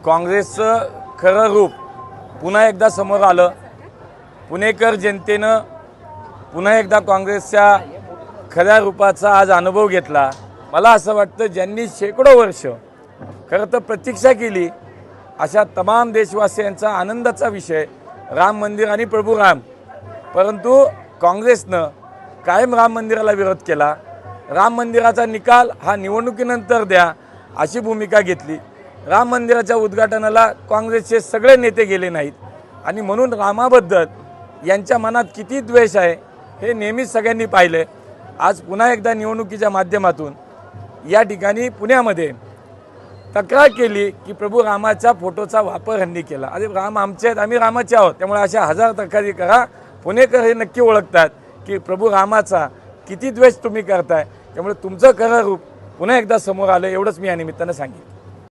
काँग्रेसचं खरं रूप पुन्हा एकदा समोर आलं। पुणेकर जनतेनं पुन्हा एकदा काँग्रेसच्या खऱ्या रूपाचा आज अनुभव घेतला। मला असं वाटतं ज्यांनी शेकडो वर्ष खरं तर प्रतीक्षा केली अशा तमाम देशवासियांचा आनंदाचा विषय राम मंदिर आणि प्रभू राम, परंतु काँग्रेसनं कायम राम मंदिराला विरोध केला। राम मंदिराचा निकाल हा निवडणुकीनंतर द्या अशी भूमिका घेतली। राम मंदिराच्या उद्घाटनाला काँग्रेसचे सगळे नेते गेले नाहीत आणि म्हणून रामाबद्दल यांच्या मनात किती द्वेष आहे हे नेहमीच सगळ्यांनी पाहिले। आज पुन्हा एकदा निवडणुकीच्या माध्यमातून या ठिकाणी पुण्यामध्ये तक्रार केली की प्रभू रामाच्या फोटोचा वापर ह्यांनी केला। अरे राम आमचे आहेत, आम्ही रामाचे आहोत, त्यामुळे अशा हजार तक्रारी करा। पुणेकर हे नक्की ओळखतात की प्रभू रामाचा किती द्वेष तुम्ही करताय, त्यामुळे तुमचं खरं रूप पुन्हा एकदा समोर आलं, एवढंच मी या निमित्तानं सांगेन।